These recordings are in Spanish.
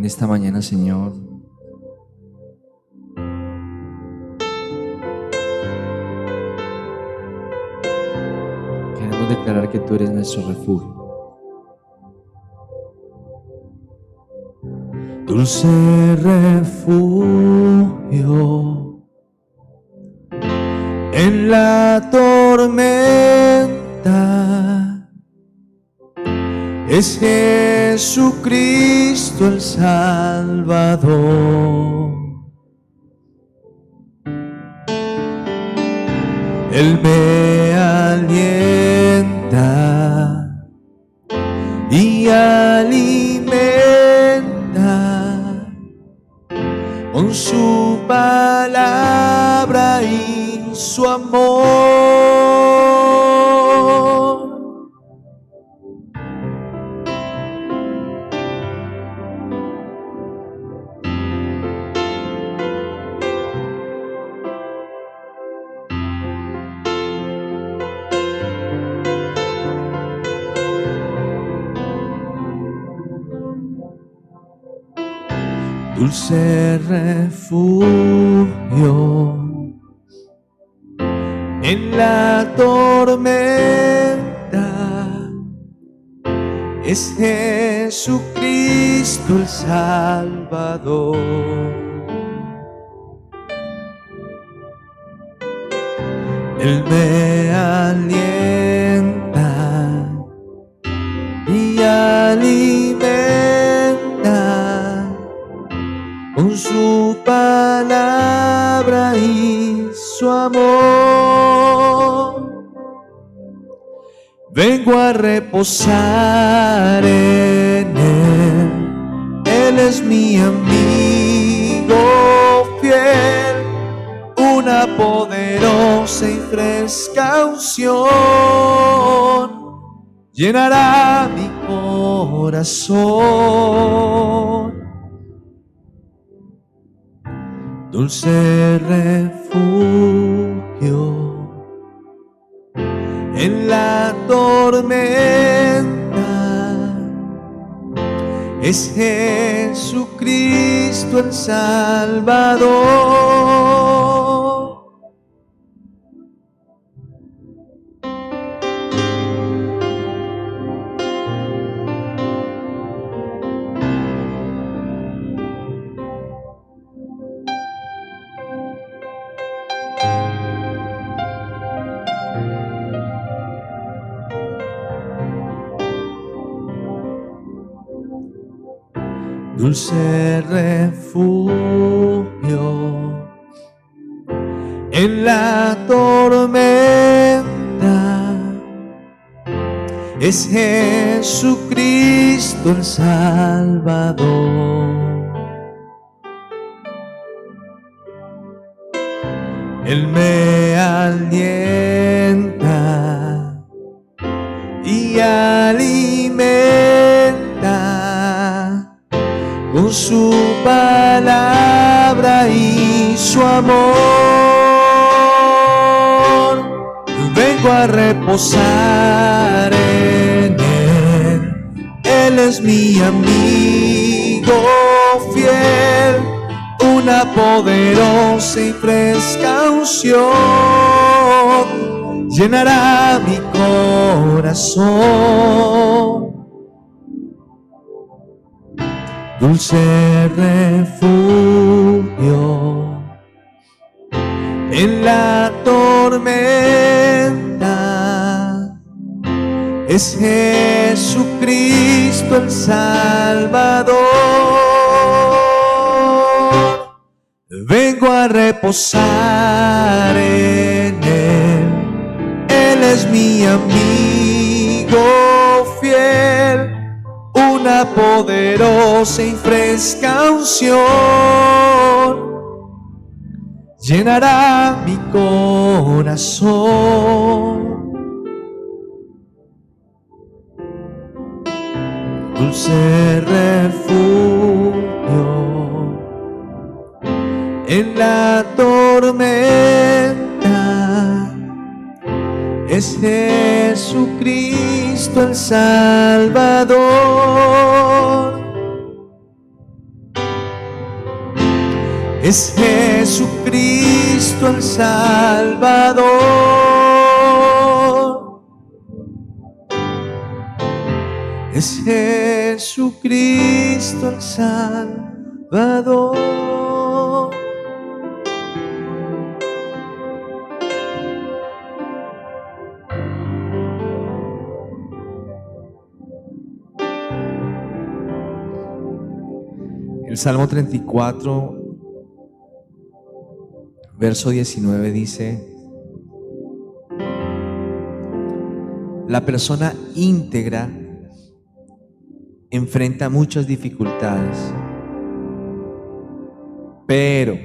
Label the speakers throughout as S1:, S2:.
S1: En esta mañana, Señor, queremos declarar que tú eres nuestro refugio. Dulce refugio en la tormenta, es Jesucristo el Salvador. Él me alienta y alimenta con su palabra y su amor. Dulce refugio en la tormenta, es Jesucristo el Salvador. Él me alienta y alimenta con su palabra y su amor. Vengo a reposar en Él es mi amigo fiel, una poderosa y fresca unción llenará mi corazón. Dulce refugio en la tormenta, es Jesucristo el Salvador. Dulce refugio en la tormenta, es Jesucristo el Salvador. Él me alienta y alimenta con su palabra y su amor. Vengo a reposar en Él es mi amigo fiel, una poderosa y fresca unción llenará mi corazón. Dulce refugio en la tormenta, es Jesucristo el Salvador. Vengo a reposar en Él es mi amigo fiel, una poderosa y fresca unción llenará mi corazón. Dulce refugio en la tormenta, es Jesucristo el Salvador. Es Jesucristo el Salvador. Es Jesucristo el Salvador. El Salmo 34, verso 19 dice: la persona íntegra enfrenta muchas dificultades, pero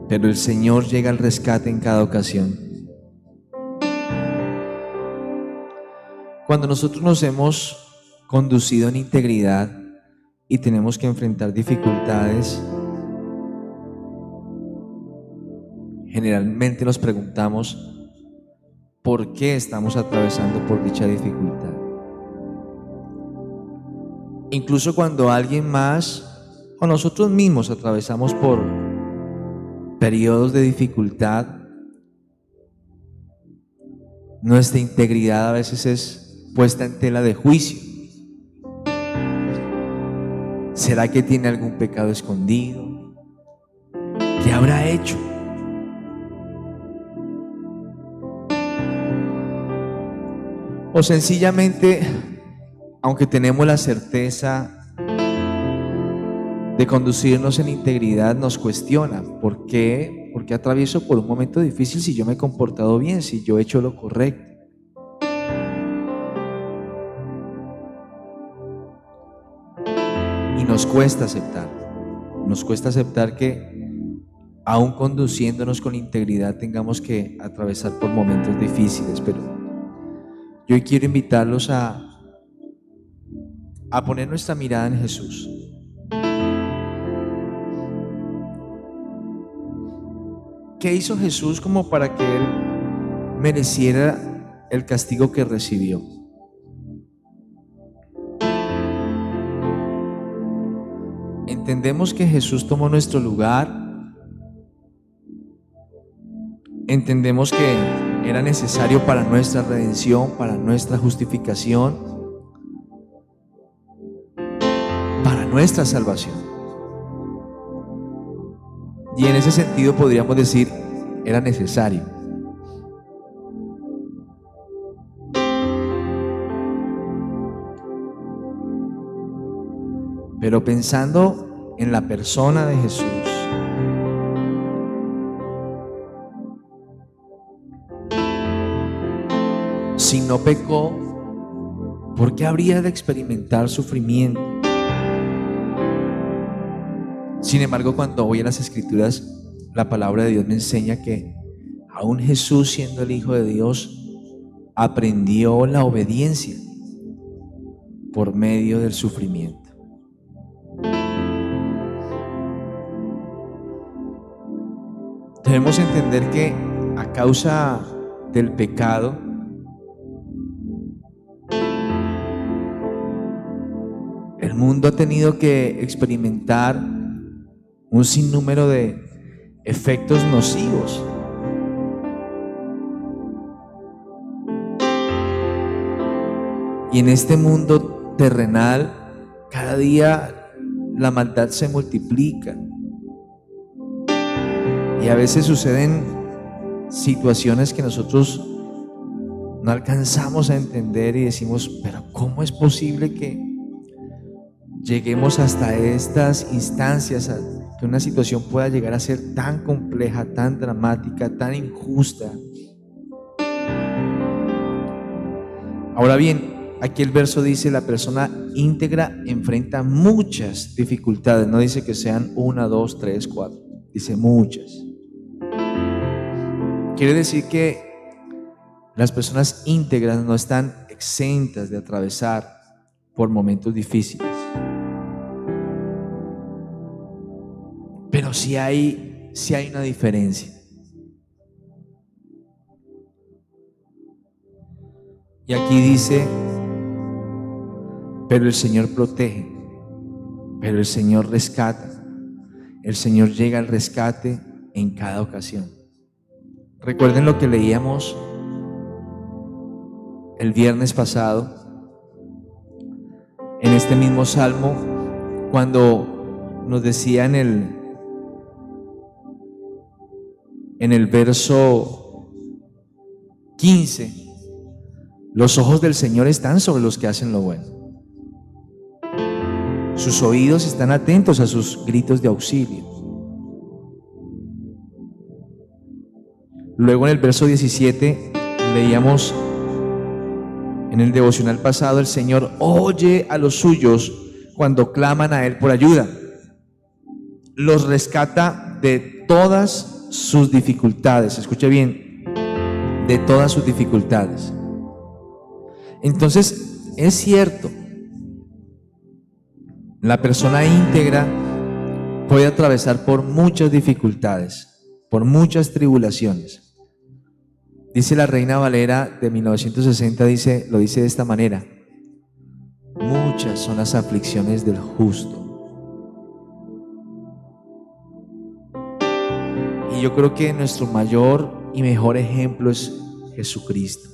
S1: el Señor llega al rescate en cada ocasión. Cuando nosotros nos hemos conducido en integridad y tenemos que enfrentar dificultades, generalmente nos preguntamos por qué estamos atravesando por dicha dificultad. Incluso cuando alguien más o nosotros mismos atravesamos por periodos de dificultad, nuestra integridad a veces es puesta en tela de juicio. ¿Será que tiene algún pecado escondido? ¿Qué habrá hecho? O sencillamente, aunque tenemos la certeza de conducirnos en integridad, nos cuestiona: ¿por qué? ¿Por qué atravieso por un momento difícil si yo me he comportado bien, si yo he hecho lo correcto? Y nos cuesta aceptar que aún conduciéndonos con integridad tengamos que atravesar por momentos difíciles. Pero yo hoy quiero invitarlos a poner nuestra mirada en Jesús. ¿Qué hizo Jesús como para que Él mereciera el castigo que recibió? Entendemos que Jesús tomó nuestro lugar. Entendemos que era necesario para nuestra redención, para nuestra justificación, para nuestra salvación. Y en ese sentido podríamos decir, era necesario. Pero pensando en la persona de Jesús, si no pecó, ¿por qué habría de experimentar sufrimiento? Sin embargo, cuando voy a las Escrituras, la palabra de Dios me enseña que aún Jesús, siendo el Hijo de Dios, aprendió la obediencia por medio del sufrimiento. Debemos entender que a causa del pecado, el mundo ha tenido que experimentar un sinnúmero de efectos nocivos. Y en este mundo terrenal, cada día la maldad se multiplica. Y a veces suceden situaciones que nosotros no alcanzamos a entender y decimos: pero ¿cómo es posible que lleguemos hasta estas instancias, a que una situación pueda llegar a ser tan compleja, tan dramática, tan injusta? Ahora bien, aquí el verso dice: la persona íntegra enfrenta muchas dificultades. No dice que sean una, dos, tres, cuatro, dice muchas. Quiere decir que las personas íntegras no están exentas de atravesar por momentos difíciles. Pero sí hay una diferencia. Y aquí dice: pero el Señor protege. pero el Señor rescata. El Señor llega al rescate en cada ocasión. Recuerden lo que leíamos el viernes pasado en este mismo salmo, cuando nos decía en el verso 15: los ojos del Señor están sobre los que hacen lo bueno. Sus oídos están atentos a sus gritos de auxilio. Luego en el verso 17 leíamos en el devocional pasado: el Señor oye a los suyos cuando claman a Él por ayuda. Los rescata de todas sus dificultades. Escuche bien, de todas sus dificultades. Entonces, es cierto, la persona íntegra puede atravesar por muchas dificultades, por muchas tribulaciones. Dice la Reina Valera de 1960, lo dice de esta manera: muchas son las aflicciones del justo. Y yo creo que nuestro mayor y mejor ejemplo es Jesucristo,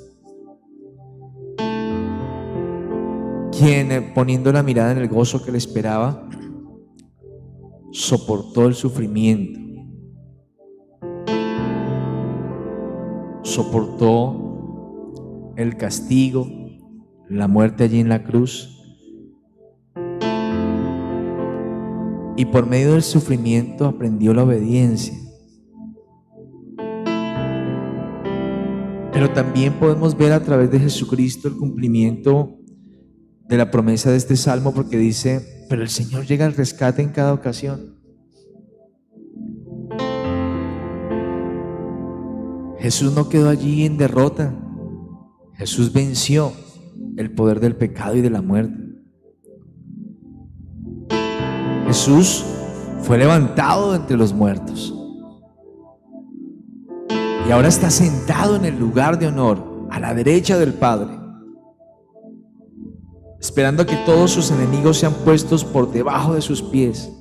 S1: quien, poniendo la mirada en el gozo que le esperaba, soportó el sufrimiento, soportó el castigo, la muerte allí en la cruz, y por medio del sufrimiento aprendió la obediencia. Pero también podemos ver a través de Jesucristo el cumplimiento de la promesa de este salmo, porque dice: pero el Señor llega al rescate en cada ocasión. Jesús no quedó allí en derrota. Jesús venció el poder del pecado y de la muerte. Jesús fue levantado de entre los muertos y ahora está sentado en el lugar de honor a la derecha del Padre, esperando a que todos sus enemigos sean puestos por debajo de sus pies.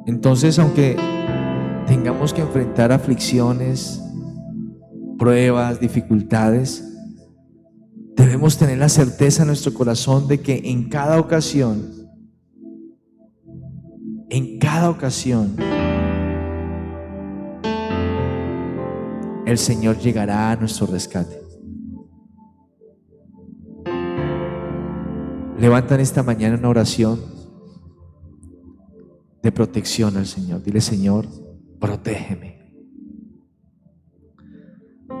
S1: Entonces, aunque tengamos que enfrentar aflicciones, pruebas, dificultades, debemos tener la certeza en nuestro corazón de que en cada ocasión, el Señor llegará a nuestro rescate. Levantan esta mañana una oración de protección al Señor. Dile: Señor, protégeme.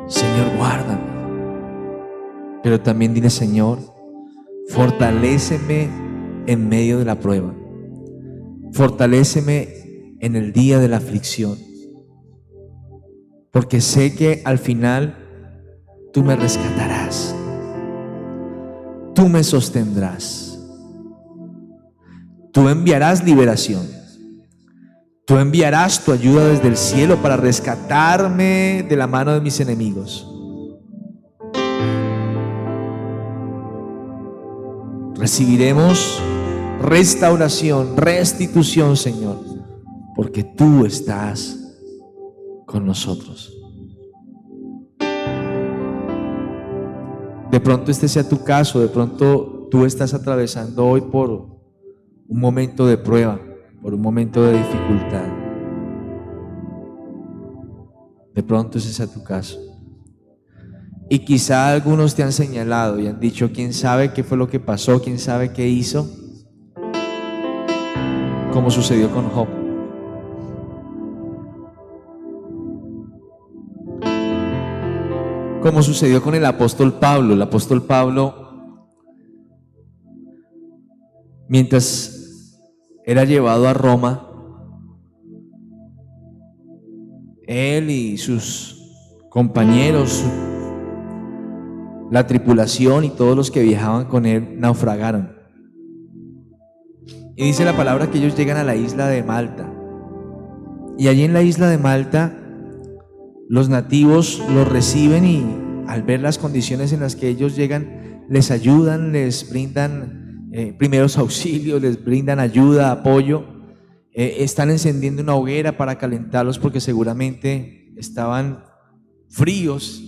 S1: Señor, guárdame. Pero también dile: Señor, fortaléceme en medio de la prueba. Fortaléceme en el día de la aflicción, porque sé que al final tú me rescatarás, tú me sostendrás, tú enviarás liberación, tú enviarás tu ayuda desde el cielo para rescatarme de la mano de mis enemigos. Recibiremos restauración, restitución, Señor, porque tú estás con nosotros. De pronto este sea tu caso, de pronto tú estás atravesando hoy por un momento de prueba, por un momento de dificultad. De pronto ese sea tu caso. Y quizá algunos te han señalado y han dicho: ¿quién sabe qué fue lo que pasó? ¿Quién sabe qué hizo? Como sucedió con Job. Como sucedió con el apóstol Pablo. El apóstol Pablo, mientras era llevado a Roma, él y sus compañeros, la tripulación y todos los que viajaban con él, naufragaron. Y dice la palabra que ellos llegan a la isla de Malta. Y allí en la isla de Malta, los nativos los reciben y al ver las condiciones en las que ellos llegan, les ayudan, les brindan primeros auxilios, les brindan ayuda, apoyo. Están encendiendo una hoguera para calentarlos porque seguramente estaban fríos.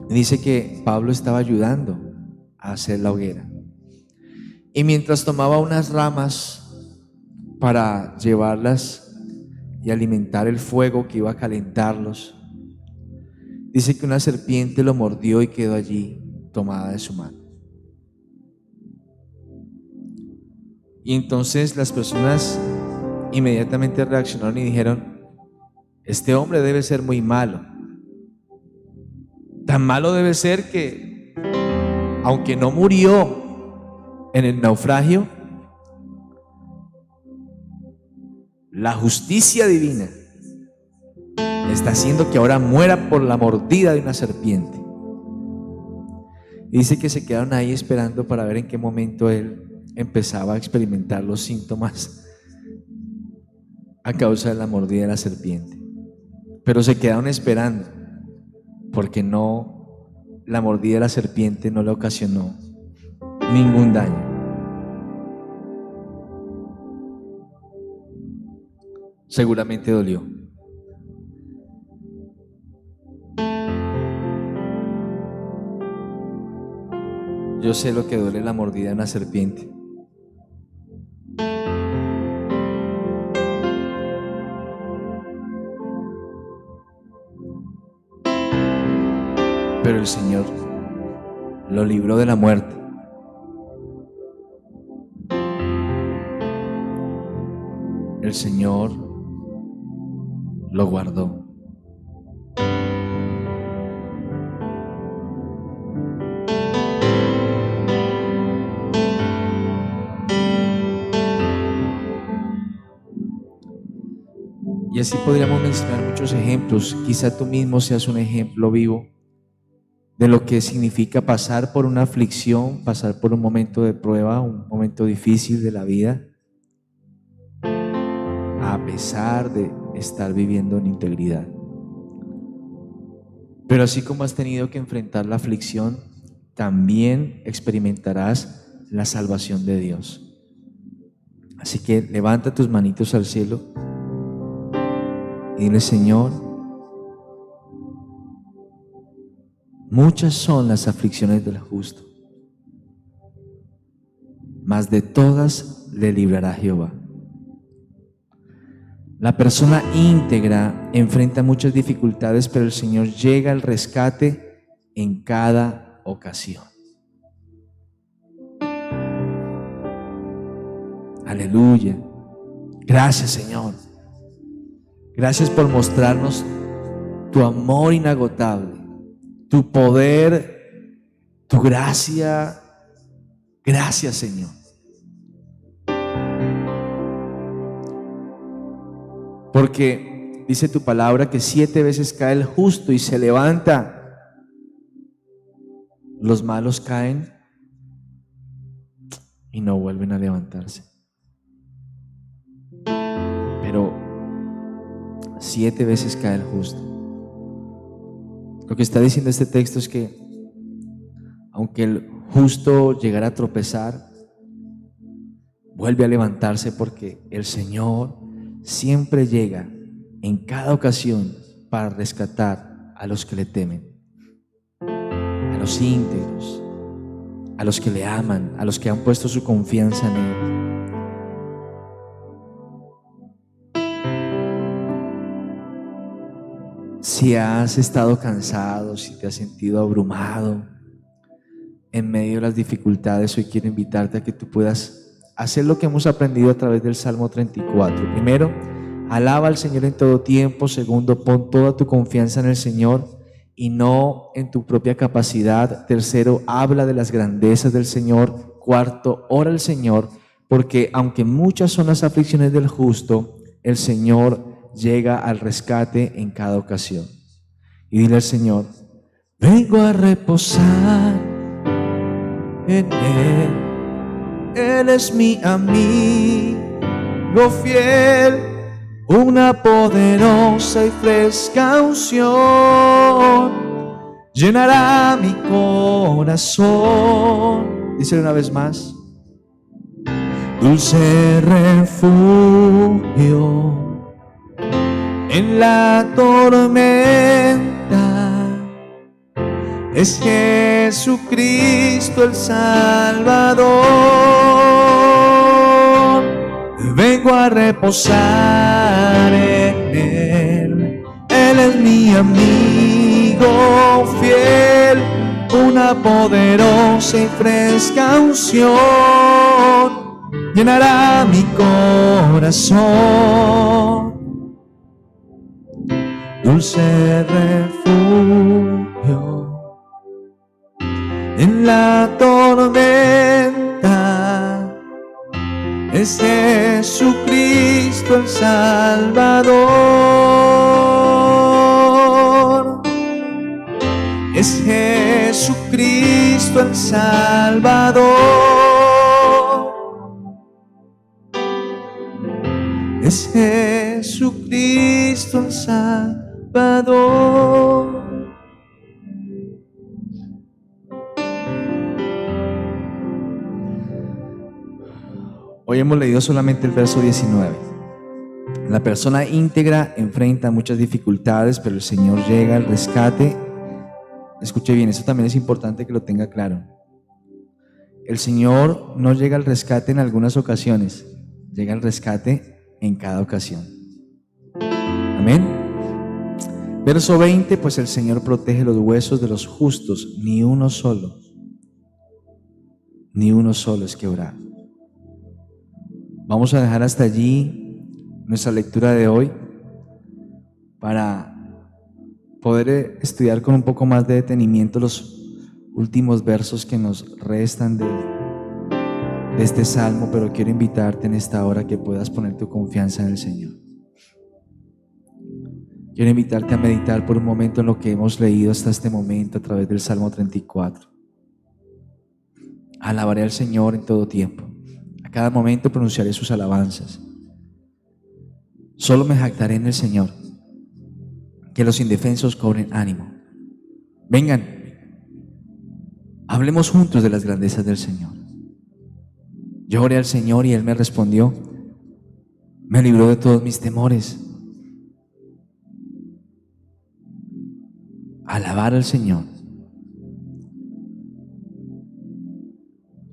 S1: Dice que Pablo estaba ayudando a hacer la hoguera. Y mientras tomaba unas ramas para llevarlas y alimentar el fuego que iba a calentarlos, dice que una serpiente lo mordió y quedó allí tomada de su mano. Y entonces las personas inmediatamente reaccionaron y dijeron: este hombre debe ser muy malo. Tan malo debe ser que, aunque no murió en el naufragio, la justicia divina está haciendo que ahora muera por la mordida de una serpiente. Y dice que se quedaron ahí esperando para ver en qué momento él empezaba a experimentar los síntomas a causa de la mordida de la serpiente. Pero se quedaron esperando, porque la mordida de la serpiente no le ocasionó ningún daño. Seguramente dolió. Yo sé lo que duele la mordida de una serpiente. Pero el Señor lo libró de la muerte. El Señor lo guardó. Y así podríamos mencionar muchos ejemplos. Quizá tú mismo seas un ejemplo vivo de lo que significa pasar por una aflicción, pasar por un momento de prueba, un momento difícil de la vida, a pesar de estar viviendo en integridad. Pero así como has tenido que enfrentar la aflicción, también experimentarás la salvación de Dios. Así que levanta tus manitos al cielo y dile: Señor, muchas son las aflicciones del justo, mas de todas le librará Jehová. La persona íntegra enfrenta muchas dificultades, pero el Señor llega al rescate en cada ocasión. Aleluya. Gracias, Señor. Gracias por mostrarnos tu amor inagotable, tu poder, tu gracia. Gracias, Señor. Porque dice tu palabra que 7 veces cae el justo y se levanta. Los malos caen y no vuelven a levantarse. Pero 7 veces cae el justo. Lo que está diciendo este texto es que aunque el justo llegara a tropezar, vuelve a levantarse, porque el Señor siempre llega en cada ocasión para rescatar a los que le temen, a los íntegros, a los que le aman, a los que han puesto su confianza en Él. Si has estado cansado, si te has sentido abrumado en medio de las dificultades, hoy quiero invitarte a que tú puedas hacer lo que hemos aprendido a través del Salmo 34. Primero, alaba al Señor en todo tiempo. Segundo, pon toda tu confianza en el Señor y no en tu propia capacidad. Tercero, habla de las grandezas del Señor. Cuarto, ora al Señor, porque aunque muchas son las aflicciones del justo, el Señor llega al rescate en cada ocasión. Y dile al Señor: vengo a reposar en Él. Él es mi amigo fiel, una poderosa y fresca unción llenará mi corazón. Díselo una vez más. Dulce refugio en la tormenta es Jesucristo el Salvador. Vengo a reposar en Él. Él es mi amigo fiel, una poderosa y fresca unción llenará mi corazón. Dulce refugio en la tormenta es Jesucristo el Salvador. Es Jesucristo el Salvador. Es Jesucristo el Salvador. Hoy hemos leído solamente el verso 19. La persona íntegra enfrenta muchas dificultades, pero el Señor llega al rescate. Escuche bien, eso también es importante que lo tenga claro. El Señor no llega al rescate en algunas ocasiones, llega al rescate en cada ocasión. Amén. Verso 20, pues el Señor protege los huesos de los justos, ni uno solo es quebrado. Vamos a dejar hasta allí nuestra lectura de hoy para poder estudiar con un poco más de detenimiento los últimos versos que nos restan de este salmo, pero quiero invitarte en esta hora que puedas poner tu confianza en el Señor. Quiero invitarte a meditar por un momento en lo que hemos leído hasta este momento a través del Salmo 34. Alabaré al Señor en todo tiempo. A cada momento pronunciaré sus alabanzas. Solo me jactaré en el Señor. Que los indefensos cobren ánimo. Vengan, hablemos juntos de las grandezas del Señor. Yo oré al Señor y Él me respondió. Me libró de todos mis temores. Alabar al Señor.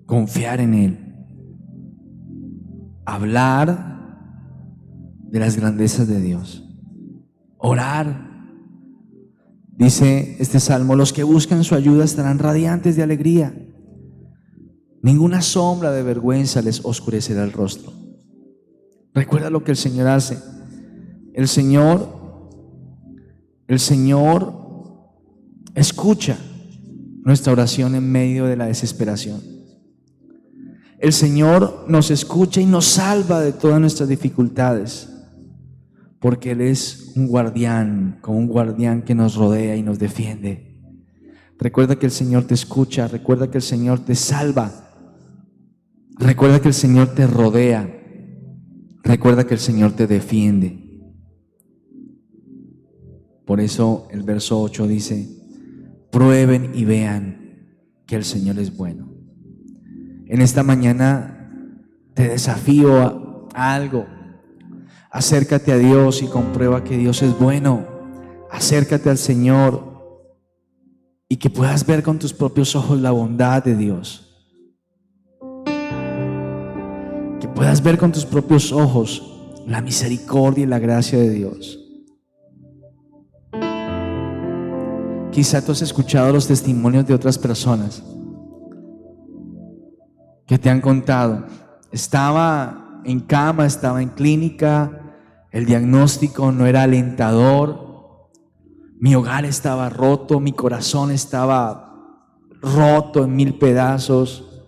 S1: Confiar en Él. Hablar de las grandezas de Dios. Orar. Dice este salmo: los que buscan su ayuda estarán radiantes de alegría. Ninguna sombra de vergüenza les oscurecerá el rostro. Recuerda lo que el Señor hace. El Señor escucha nuestra oración en medio de la desesperación. El Señor nos escucha y nos salva de todas nuestras dificultades, porque Él es un guardián, como un guardián que nos rodea y nos defiende. Recuerda que el Señor te escucha, recuerda que el Señor te salva, recuerda que el Señor te rodea, recuerda que el Señor te defiende. Por eso el verso 8 dice: prueben y vean que el Señor es bueno. En esta mañana te desafío a algo. Acércate a Dios y comprueba que Dios es bueno. Acércate al Señor y que puedas ver con tus propios ojos la bondad de Dios. Que puedas ver con tus propios ojos la misericordia y la gracia de Dios. Quizá tú has escuchado los testimonios de otras personas que te han contado: estaba en cama, estaba en clínica, el diagnóstico no era alentador, mi hogar estaba roto, mi corazón estaba roto en 1000 pedazos,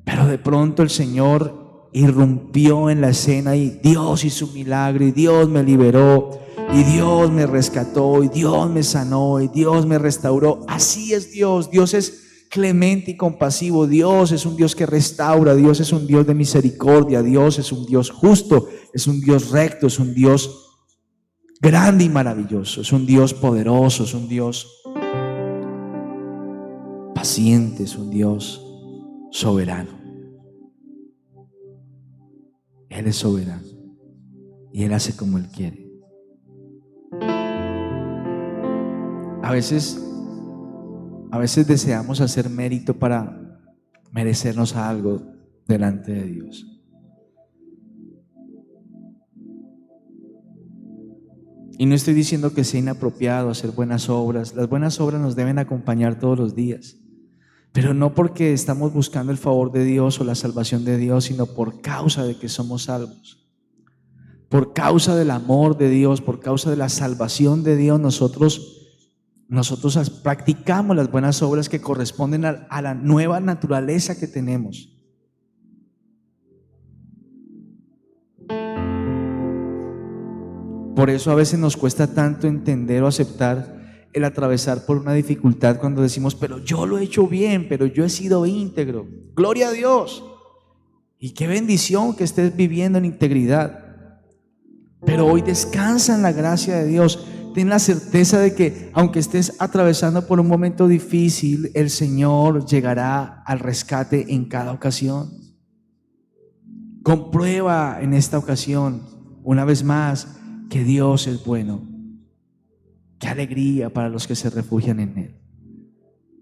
S1: pero de pronto el Señor irrumpió en la escena y Dios hizo un milagro y Dios me liberó y Dios me rescató y Dios me sanó y Dios me restauró. Así es Dios. Dios es clemente y compasivo. Dios es un Dios que restaura. Dios es un Dios de misericordia. Dios es un Dios justo. es un Dios recto, es un Dios grande y maravilloso, es un Dios poderoso, es un Dios paciente, es un Dios soberano. Él es soberano y Él hace como Él quiere. A veces deseamos hacer mérito para merecernos algo delante de Dios. Y no estoy diciendo que sea inapropiado hacer buenas obras. Las buenas obras nos deben acompañar todos los días, pero no porque estamos buscando el favor de Dios o la salvación de Dios, sino por causa de que somos salvos. Por causa del amor de Dios, por causa de la salvación de Dios, nosotros practicamos las buenas obras que corresponden a la nueva naturaleza que tenemos. Por eso a veces nos cuesta tanto entender o aceptar el atravesar por una dificultad cuando decimos, pero yo lo he hecho bien, pero yo he sido íntegro. Gloria a Dios. Y qué bendición que estés viviendo en integridad. Pero hoy descansa en la gracia de Dios. Ten la certeza de que aunque estés atravesando por un momento difícil, el Señor llegará al rescate en cada ocasión. Comprueba en esta ocasión, una vez más, que Dios es bueno. Qué alegría para los que se refugian en Él.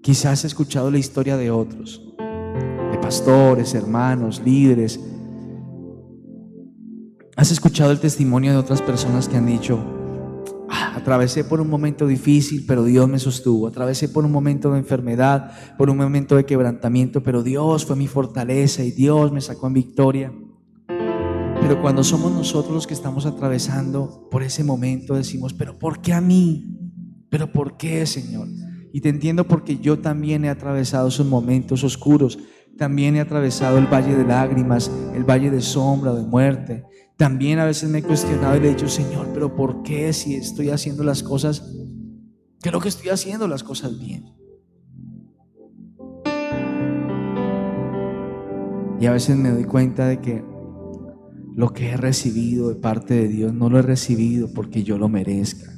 S1: Quizás has escuchado la historia de otros, de pastores, hermanos, líderes. Has escuchado el testimonio de otras personas que han dicho, atravesé por un momento difícil, pero Dios me sostuvo. Atravesé por un momento de enfermedad, por un momento de quebrantamiento, pero Dios fue mi fortaleza y Dios me sacó en victoria. Pero cuando somos nosotros los que estamos atravesando por ese momento, decimos, pero ¿por qué a mí? ¿Pero por qué, Señor? Y te entiendo, porque yo también he atravesado esos momentos oscuros. También he atravesado el valle de lágrimas, el valle de sombra, de muerte. También a veces me he cuestionado y le he dicho, Señor, pero ¿por qué si estoy haciendo las cosas? Creo que estoy haciendo las cosas bien. Y a veces me doy cuenta de que lo que he recibido de parte de Dios no lo he recibido porque yo lo merezca,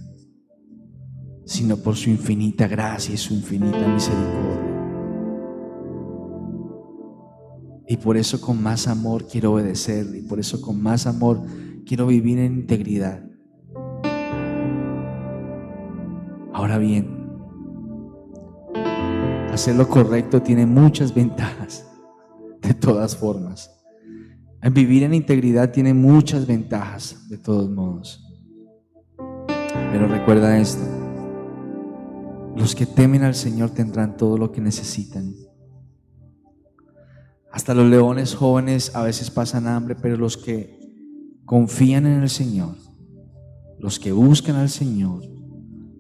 S1: sino por su infinita gracia y su infinita misericordia. Y por eso con más amor quiero obedecerle, y por eso con más amor quiero vivir en integridad. Ahora bien, hacer lo correcto tiene muchas ventajas, de todas formas. Vivir en integridad tiene muchas ventajas, de todos modos. Pero recuerda esto: los que temen al Señor tendrán todo lo que necesitan. Hasta los leones jóvenes a veces pasan hambre, pero los que confían en el Señor, los que buscan al Señor,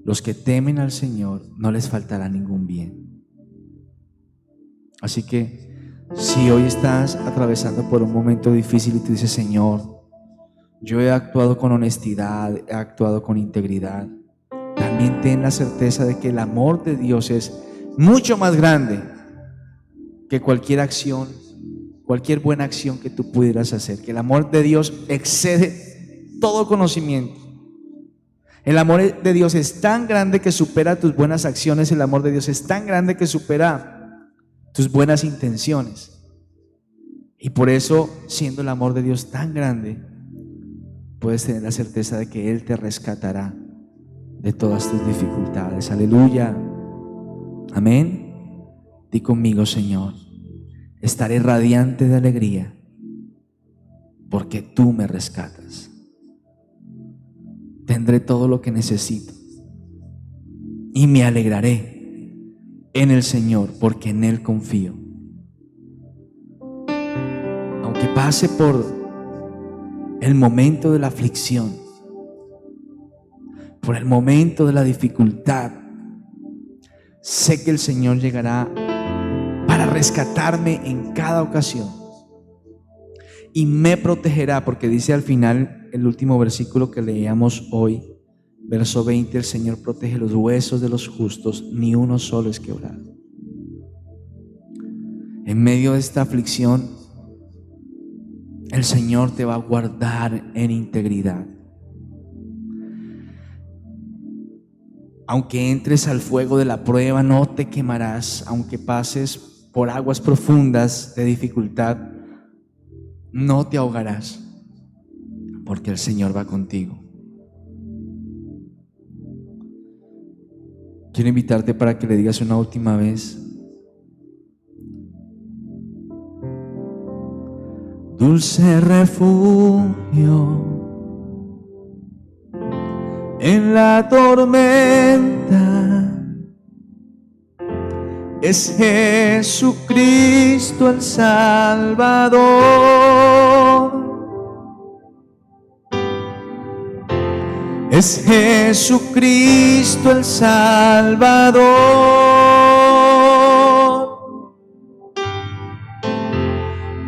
S1: los que temen al Señor, no les faltará ningún bien. Así que si hoy estás atravesando por un momento difícil y tú dices, Señor, yo he actuado con honestidad, he actuado con integridad, también ten la certeza de que el amor de Dios es mucho más grande que cualquier acción, cualquier buena acción que tú pudieras hacer. Que el amor de Dios excede todo conocimiento. El amor de Dios es tan grande que supera tus buenas acciones. El amor de Dios es tan grande que supera tus buenas intenciones. Y por eso, siendo el amor de Dios tan grande, puedes tener la certeza de que Él te rescatará de todas tus dificultades. Aleluya. Amén. Di conmigo, Señor, estaré radiante de alegría porque tú me rescatas. Tendré todo lo que necesito y me alegraré en el Señor, porque en Él confío. Aunque pase por el momento de la aflicción, por el momento de la dificultad, sé que el Señor llegará para rescatarme en cada ocasión y me protegerá, porque dice al final, el último versículo que leíamos hoy, verso 20, el Señor protege los huesos de los justos, ni uno solo es quebrado. En medio de esta aflicción, el Señor te va a guardar en integridad. Aunque entres al fuego de la prueba, no te quemarás. Aunque pases por aguas profundas de dificultad, no te ahogarás, porque el Señor va contigo. Quiero invitarte para que le digas una última vez: dulce refugio en la tormenta, es Jesucristo el Salvador. Es Jesucristo el Salvador.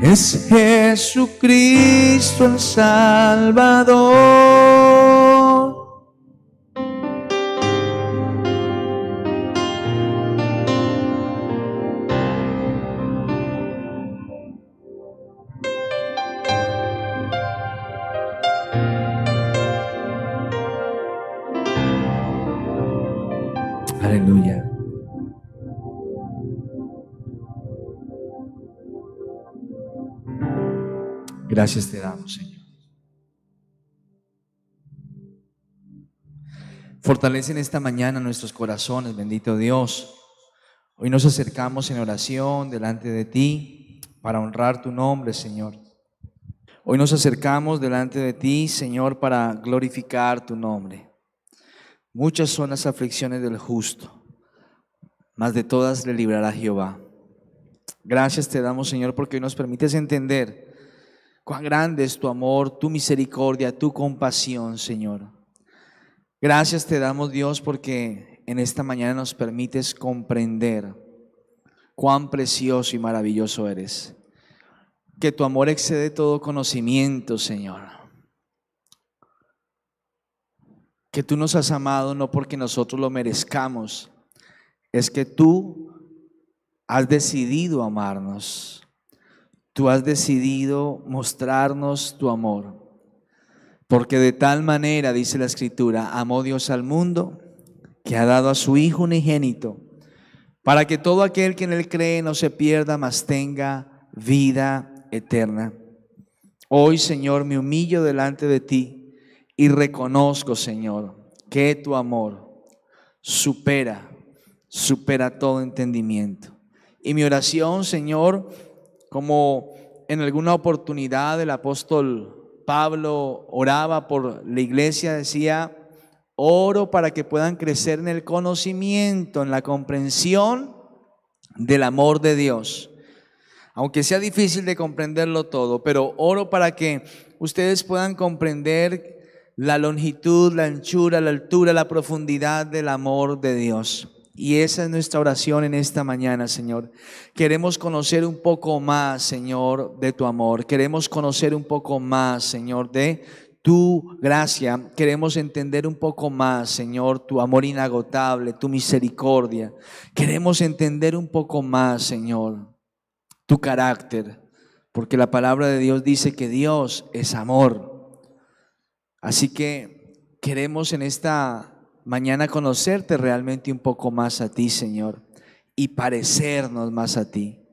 S1: Es Jesucristo el Salvador. Aleluya. Gracias te damos, Señor. Fortalece en esta mañana nuestros corazones, bendito Dios. Hoy nos acercamos en oración delante de ti para honrar tu nombre, Señor. Hoy nos acercamos delante de ti, Señor, para glorificar tu nombre. Muchas son las aflicciones del justo, mas de todas le librará Jehová. Gracias te damos, Señor, porque hoy nos permites entender cuán grande es tu amor, tu misericordia, tu compasión, Señor. Gracias te damos, Dios, porque en esta mañana nos permites comprender cuán precioso y maravilloso eres. Que tu amor excede todo conocimiento, Señor. Que tú nos has amado no porque nosotros lo merezcamos, es que tú has decidido amarnos. Tú has decidido mostrarnos tu amor. Porque de tal manera, dice la Escritura, amó Dios al mundo, que ha dado a su Hijo unigénito, para que todo aquel que en él cree no se pierda, mas tenga vida eterna. Hoy, Señor, me humillo delante de ti y reconozco, Señor, que tu amor supera todo entendimiento. Y mi oración, Señor, como en alguna oportunidad el apóstol Pablo oraba por la iglesia, decía: oro para que puedan crecer en el conocimiento, en la comprensión del amor de Dios. Aunque sea difícil de comprenderlo todo, pero oro para que ustedes puedan comprender la longitud, la anchura, la altura, la profundidad del amor de Dios. Y esa es nuestra oración en esta mañana, Señor. Queremos conocer un poco más, Señor, de tu amor. Queremos conocer un poco más, Señor, de tu gracia. Queremos entender un poco más, Señor, tu amor inagotable, tu misericordia. Queremos entender un poco más, Señor, tu carácter, porque la palabra de Dios dice que Dios es amor. Así que queremos en esta mañana conocerte realmente un poco más a ti, Señor, y parecernos más a ti.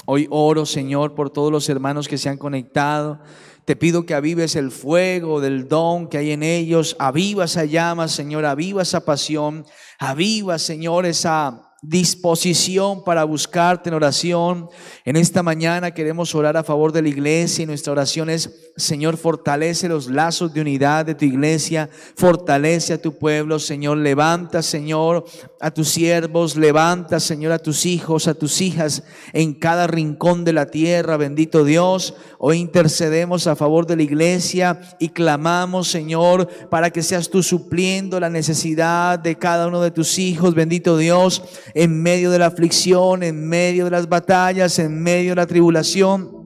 S1: Hoy oro, Señor, por todos los hermanos que se han conectado. Te pido que avives el fuego del don que hay en ellos. Aviva esa llama, Señor, aviva esa pasión. Aviva, Señor, esa disposición para buscarte en oración. En esta mañana queremos orar a favor de la iglesia y nuestra oración es: Señor, fortalece los lazos de unidad de tu iglesia, fortalece a tu pueblo, Señor. Levanta, Señor, a tus siervos, levanta, Señor, a tus hijos, a tus hijas en cada rincón de la tierra, bendito Dios. Hoy intercedemos a favor de la iglesia y clamamos, Señor, para que seas tú supliendo la necesidad de cada uno de tus hijos, bendito Dios, en medio de la aflicción, en medio de las batallas, en medio de la tribulación.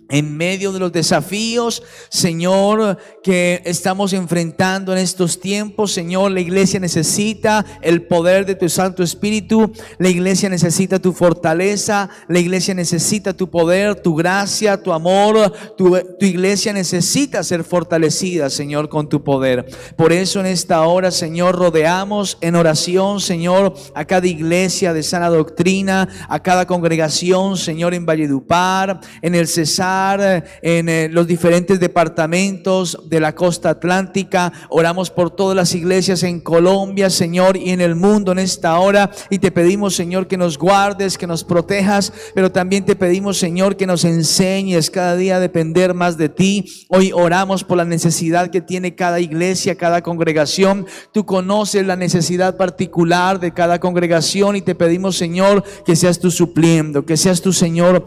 S1: en medio de los desafíos, Señor, que estamos enfrentando en estos tiempos. Señor, la iglesia necesita el poder de tu Santo Espíritu. La iglesia necesita tu fortaleza. La iglesia necesita tu poder, tu gracia, tu amor. Tu iglesia necesita ser fortalecida, Señor, con tu poder. Por eso en esta hora, Señor, rodeamos en oración, Señor, a cada iglesia de sana doctrina, a cada congregación, Señor, en Valledupar, en el Cesar, en los diferentes departamentos de la costa atlántica. Oramos por todas las iglesias en Colombia, Señor, y en el mundo en esta hora, y te pedimos, Señor, que nos guardes, que nos protejas, pero también te pedimos, Señor, que nos enseñes cada día a depender más de ti. Hoy oramos por la necesidad que tiene cada iglesia, cada congregación. Tú conoces la necesidad particular de cada congregación, y te pedimos, Señor, que seas tú supliendo, que seas tú, Señor,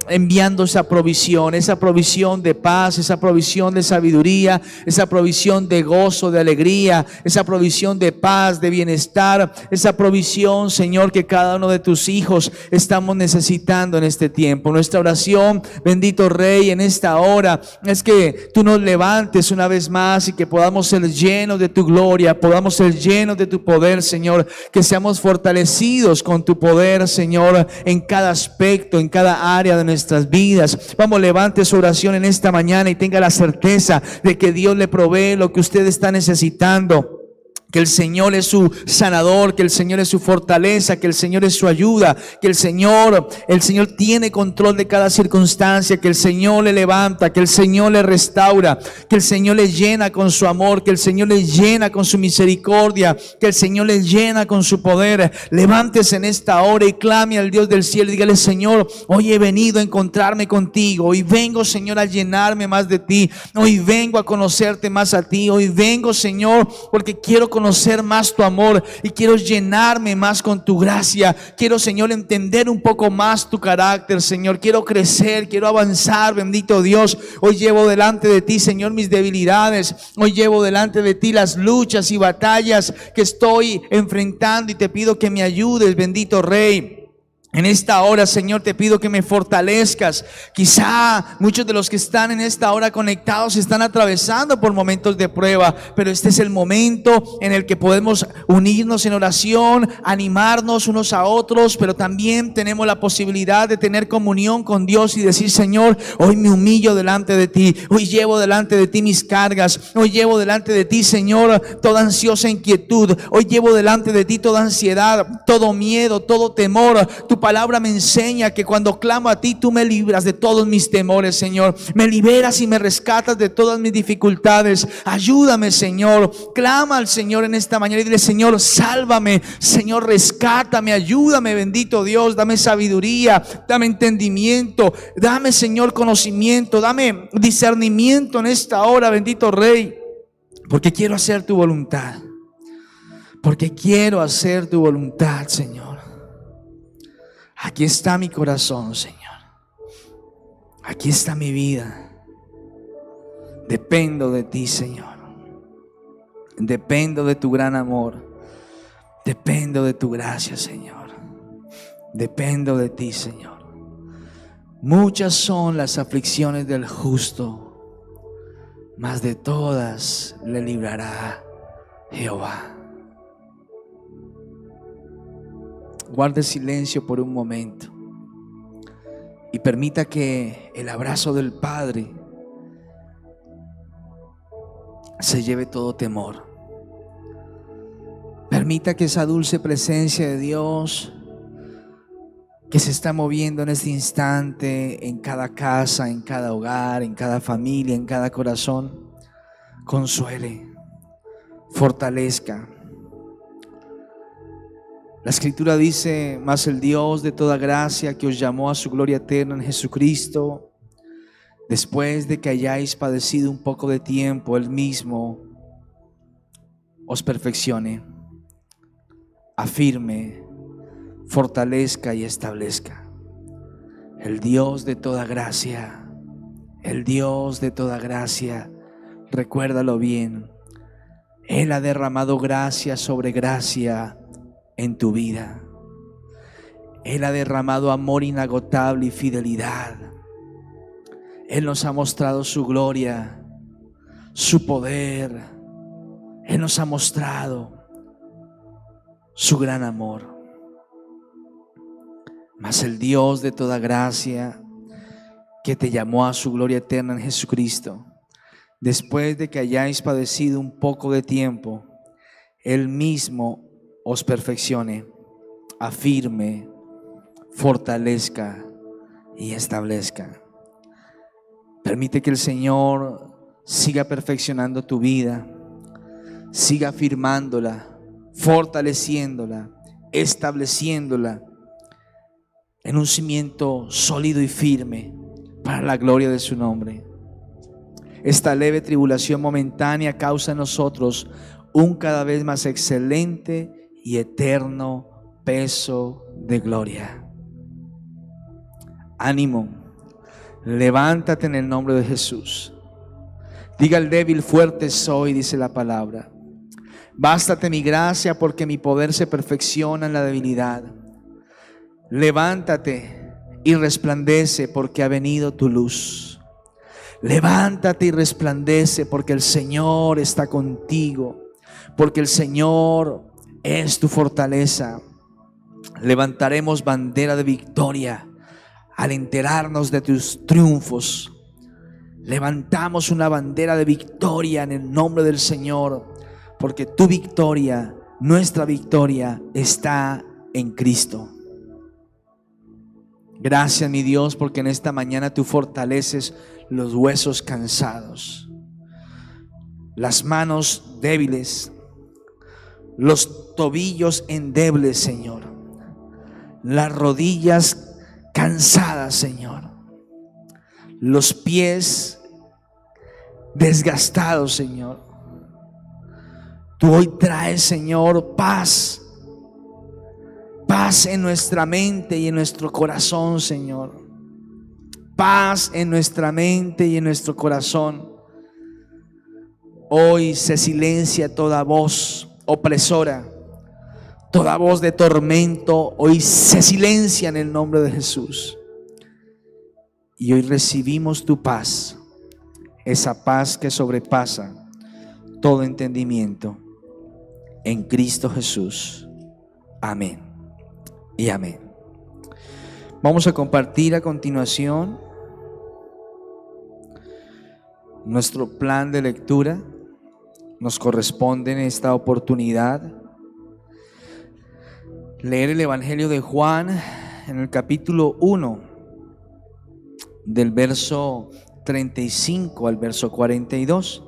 S1: enviando esa provisión de paz, esa provisión de sabiduría, esa provisión de gozo, de alegría, esa provisión de paz, de bienestar, esa provisión, Señor, que cada uno de tus hijos estamos necesitando en este tiempo. Nuestra oración, bendito Rey, en esta hora es que tú nos levantes una vez más y que podamos ser llenos de tu gloria, podamos ser llenos de tu poder, Señor, que seamos fortalecidos con tu poder, Señor, en cada aspecto, en cada área de nuestras vidas. Vamos, levante su oración en esta mañana y tenga la certeza de que Dios le provee lo que usted está necesitando. Que el Señor es su sanador, que el Señor es su fortaleza, que el Señor es su ayuda, que el Señor tiene control de cada circunstancia, que el Señor le levanta, que el Señor le restaura, que el Señor le llena con su amor, que el Señor le llena con su misericordia, que el Señor le llena con su poder. Levántese en esta hora y clame al Dios del cielo y dígale: Señor, hoy he venido a encontrarme contigo, hoy vengo, Señor, a llenarme más de ti, hoy vengo a conocerte más a ti, hoy vengo, Señor, porque quiero conocer más tu amor y quiero llenarme más con tu gracia. Quiero, Señor, entender un poco más tu carácter, Señor. Quiero crecer, quiero avanzar, bendito Dios. Hoy llevo delante de ti, Señor, mis debilidades. Hoy llevo delante de ti las luchas y batallas que estoy enfrentando, y te pido que me ayudes, bendito Rey. En esta hora, Señor, te pido que me fortalezcas. Quizá muchos de los que están en esta hora conectados están atravesando por momentos de prueba, pero este es el momento en el que podemos unirnos en oración, animarnos unos a otros, pero también tenemos la posibilidad de tener comunión con Dios y decir: Señor, hoy me humillo delante de ti, hoy llevo delante de ti mis cargas, hoy llevo delante de ti, Señor, toda ansiosa inquietud, hoy llevo delante de ti toda ansiedad, todo miedo, todo temor. Tu palabra me enseña que cuando clamo a ti, tú me libras de todos mis temores, Señor. Me liberas y me rescatas de todas mis dificultades. Ayúdame, Señor. Clama al Señor en esta mañana y dile: Señor, sálvame, Señor, rescátame, ayúdame, bendito Dios. Dame sabiduría, dame entendimiento, dame, Señor, conocimiento, dame discernimiento en esta hora, bendito Rey, porque quiero hacer tu voluntad, porque quiero hacer tu voluntad, Señor. Aquí está mi corazón, Señor. Aquí está mi vida. Dependo de ti, Señor. Dependo de tu gran amor. Dependo de tu gracia, Señor. Dependo de ti, Señor. Muchas son las aflicciones del justo, mas de todas le librará Jehová. Guarde silencio por un momento y permita que el abrazo del Padre se lleve todo temor. Permita que esa dulce presencia de Dios que se está moviendo en este instante en cada casa, en cada hogar, en cada familia, en cada corazón, consuele, fortalezca. La Escritura dice: mas el Dios de toda gracia, que os llamó a su gloria eterna en Jesucristo, después de que hayáis padecido un poco de tiempo, Él mismo os perfeccione, afirme, fortalezca y establezca. El Dios de toda gracia, el Dios de toda gracia, recuérdalo bien, Él ha derramado gracia sobre gracia en tu vida. Él ha derramado amor inagotable y fidelidad. Él nos ha mostrado su gloria, su poder. Él nos ha mostrado su gran amor. Mas el Dios de toda gracia, que te llamó a su gloria eterna en Jesucristo, después de que hayáis padecido un poco de tiempo, Él mismo os perfeccione, afirme, fortalezca y establezca. Permite que el Señor siga perfeccionando tu vida, siga afirmándola, fortaleciéndola, estableciéndola en un cimiento sólido y firme para la gloria de su nombre. Esta leve tribulación momentánea causa en nosotros un cada vez más excelente y eterno peso de gloria. Ánimo, levántate en el nombre de Jesús. Diga al débil: fuerte soy, dice la palabra. Bástate mi gracia, porque mi poder se perfecciona en la debilidad. Levántate y resplandece, porque ha venido tu luz. Levántate y resplandece, porque el Señor está contigo, porque el Señor es tu fortaleza. Levantaremos bandera de victoria al enterarnos de tus triunfos. Levantamos una bandera de victoria en el nombre del Señor, porque tu victoria, nuestra victoria, está en Cristo. Gracias, mi Dios, porque en esta mañana tú fortaleces los huesos cansados, las manos débiles, los tobillos endebles, Señor, las rodillas cansadas, Señor, los pies desgastados, Señor. Tú hoy traes, Señor, paz en nuestra mente y en nuestro corazón, Señor. Paz en nuestra mente y en nuestro corazón. Hoy se silencia toda voz opresora, toda voz de tormento. Hoy se silencia en el nombre de Jesús. Y hoy recibimos tu paz, esa paz que sobrepasa todo entendimiento, en Cristo Jesús. Amén y amén. Vamos a compartir a continuación nuestro plan de lectura. Nos corresponde en esta oportunidad leer el Evangelio de Juan en el capítulo 1, del verso 35 al verso 42.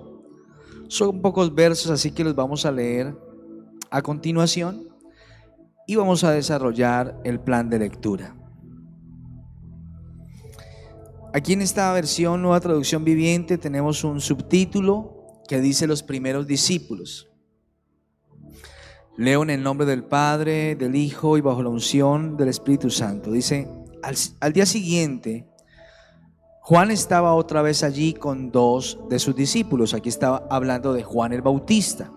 S1: Son pocos versos, así que los vamos a leer a continuación y vamos a desarrollar el plan de lectura. Aquí en esta versión, Nueva Traducción Viviente, tenemos un subtítulo que dice: los primeros discípulos. Leo en el nombre del Padre, del Hijo y bajo la unción del Espíritu Santo. Dice: al día siguiente, Juan estaba otra vez allí con dos de sus discípulos. Aquí estaba hablando de Juan el Bautista,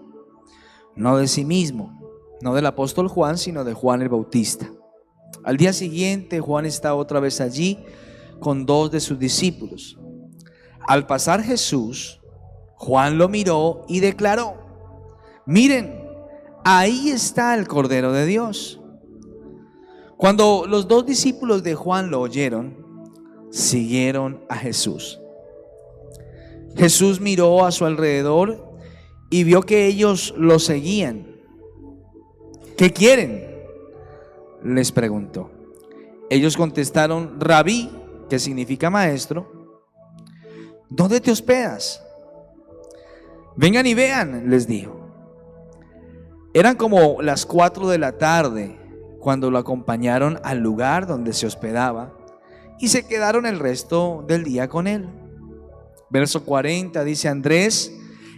S1: no de sí mismo, no del apóstol Juan, sino de Juan el Bautista. Al día siguiente, Juan estaba otra vez allí con dos de sus discípulos. Al pasar Jesús, Juan lo miró y declaró: miren, ahí está el Cordero de Dios. Cuando los dos discípulos de Juan lo oyeron, siguieron a Jesús. Jesús miró a su alrededor y vio que ellos lo seguían. ¿Qué quieren?, les preguntó. Ellos contestaron: Rabí, que significa maestro, ¿dónde te hospedas? Vengan y vean, les dijo. Eran como las 4 de la tarde cuando lo acompañaron al lugar donde se hospedaba y se quedaron el resto del día con él. Verso 40 dice: Andrés,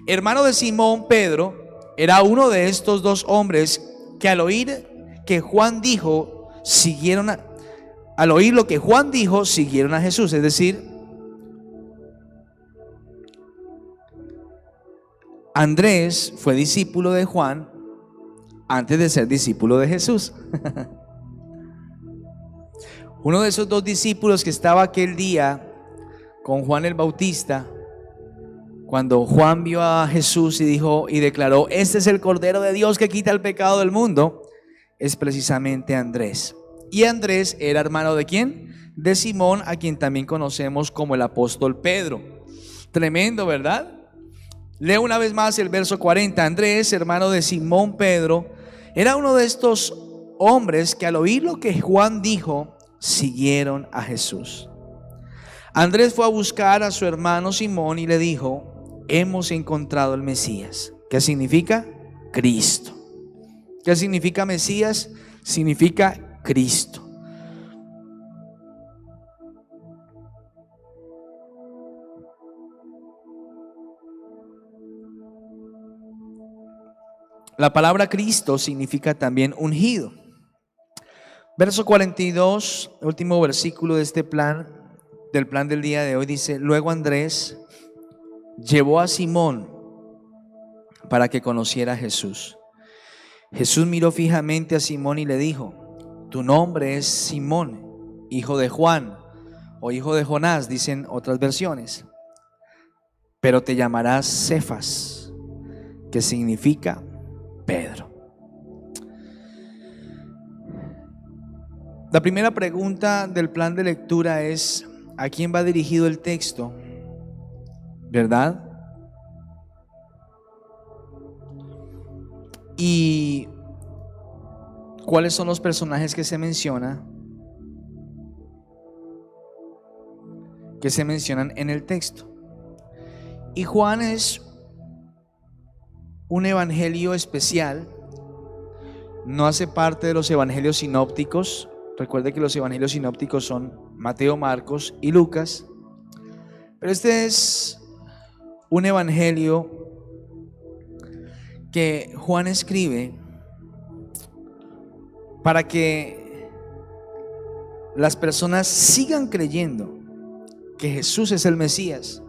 S1: hermano de Simón Pedro, era uno de estos dos hombres que al oír que Juan dijo, al oír lo que Juan dijo, siguieron a Jesús. Es decir, Andrés fue discípulo de Juan antes de ser discípulo de Jesús. Uno de esos dos discípulos que estaba aquel día con Juan el Bautista, cuando Juan vio a Jesús y dijo y declaró: este es el Cordero de Dios que quita el pecado del mundo, es precisamente Andrés. Y Andrés era hermano ¿de quién? De Simón, a quien también conocemos como el apóstol Pedro. Tremendo, ¿verdad? Leo una vez más el verso 40. Andrés, hermano de Simón Pedro, era uno de estos hombres que al oír lo que Juan dijo, siguieron a Jesús. Andrés fue a buscar a su hermano Simón y le dijo: hemos encontrado el Mesías. ¿Qué significa? Cristo. ¿Qué significa Mesías? Significa Cristo. La palabra Cristo significa también ungido. Verso 42, último versículo de este plan, del plan del día de hoy, dice: luego Andrés llevó a Simón para que conociera a Jesús. Jesús miró fijamente a Simón y le dijo: tu nombre es Simón, hijo de Juan, o hijo de Jonás, dicen otras versiones, pero te llamarás Cefas, que significa Pedro. La primera pregunta del plan de lectura es: ¿a quién va dirigido el texto? ¿Verdad? ¿Y cuáles son los personajes que se mencionan en el texto? Y Juan es un evangelio especial, no hace parte de los evangelios sinópticos. Recuerde que los evangelios sinópticos son Mateo, Marcos y Lucas, pero este es un evangelio que Juan escribe para que las personas sigan creyendo que Jesús es el Mesías,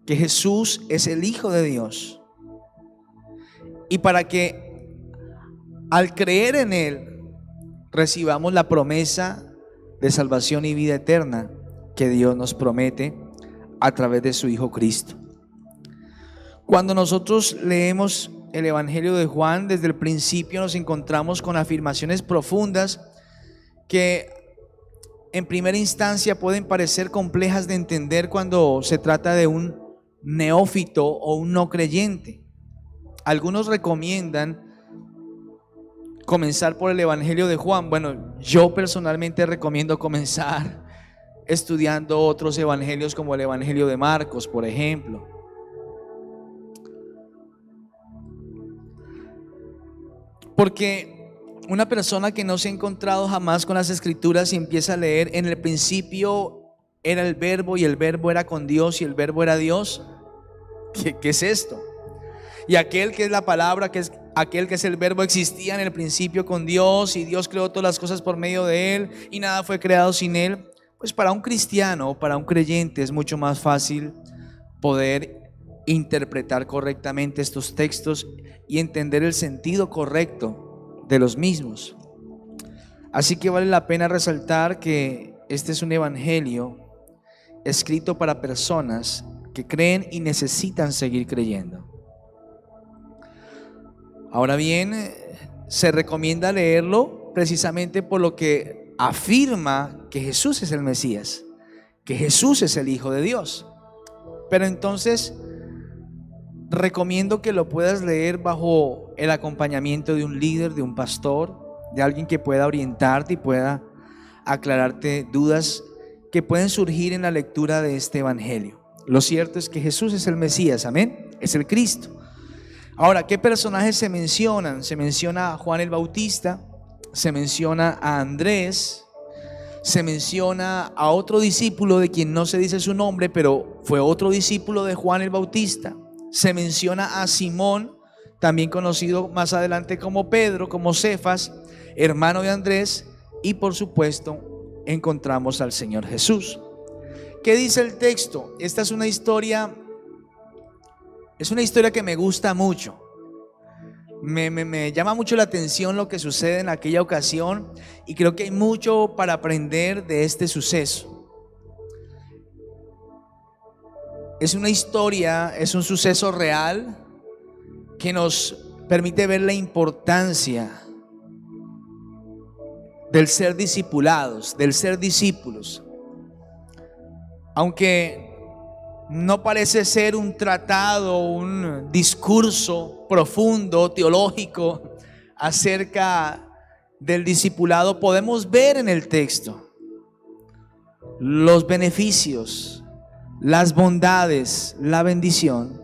S1: que Jesús es el Hijo de Dios, y para que al creer en Él recibamos la promesa de salvación y vida eterna que Dios nos promete a través de su Hijo Cristo. Cuando nosotros leemos el Evangelio de Juan, desde el principio nos encontramos con afirmaciones profundas que en primera instancia pueden parecer complejas de entender cuando se trata de un neófito o un no creyente. Algunos recomiendan comenzar por el Evangelio de Juan. Bueno, yo personalmente recomiendo comenzar estudiando otros evangelios como el Evangelio de Marcos, por ejemplo. Porque una persona que no se ha encontrado jamás con las Escrituras y empieza a leer: en el principio era el verbo y el verbo era con Dios y el verbo era Dios. ¿Qué es esto? Y aquel que es la palabra, que es aquel que es el verbo, existía en el principio con Dios, y Dios creó todas las cosas por medio de Él y nada fue creado sin Él. Pues para un cristiano, para un creyente, es mucho más fácil poder interpretar correctamente estos textos y entender el sentido correcto de los mismos. Así que vale la pena resaltar que este es un evangelio escrito para personas que creen y necesitan seguir creyendo. Ahora bien, se recomienda leerlo precisamente por lo que afirma que Jesús es el Mesías, que Jesús es el Hijo de Dios. Pero entonces recomiendo que lo puedas leer bajo el acompañamiento de un líder, de un pastor, de alguien que pueda orientarte y pueda aclararte dudas que pueden surgir en la lectura de este evangelio. Lo cierto es que Jesús es el Mesías, amén, es el Cristo. Ahora, ¿qué personajes se mencionan? Se menciona a Juan el Bautista, se menciona a Andrés, se menciona a otro discípulo de quien no se dice su nombre, pero fue otro discípulo de Juan el Bautista. Se menciona a Simón, también conocido más adelante como Pedro, como Cefas, hermano de Andrés, y por supuesto encontramos al Señor Jesús. ¿Qué dice el texto? Esta es una historia que me gusta mucho. Me llama mucho la atención lo que sucede en aquella ocasión, y creo que hay mucho para aprender de este suceso. es una historia, es un suceso real que nos permite ver la importancia del ser discipulados, del ser discípulos. Aunque no parece ser un tratado, un discurso profundo, teológico acerca del discipulado, podemos ver en el texto los beneficios, las bondades, la bendición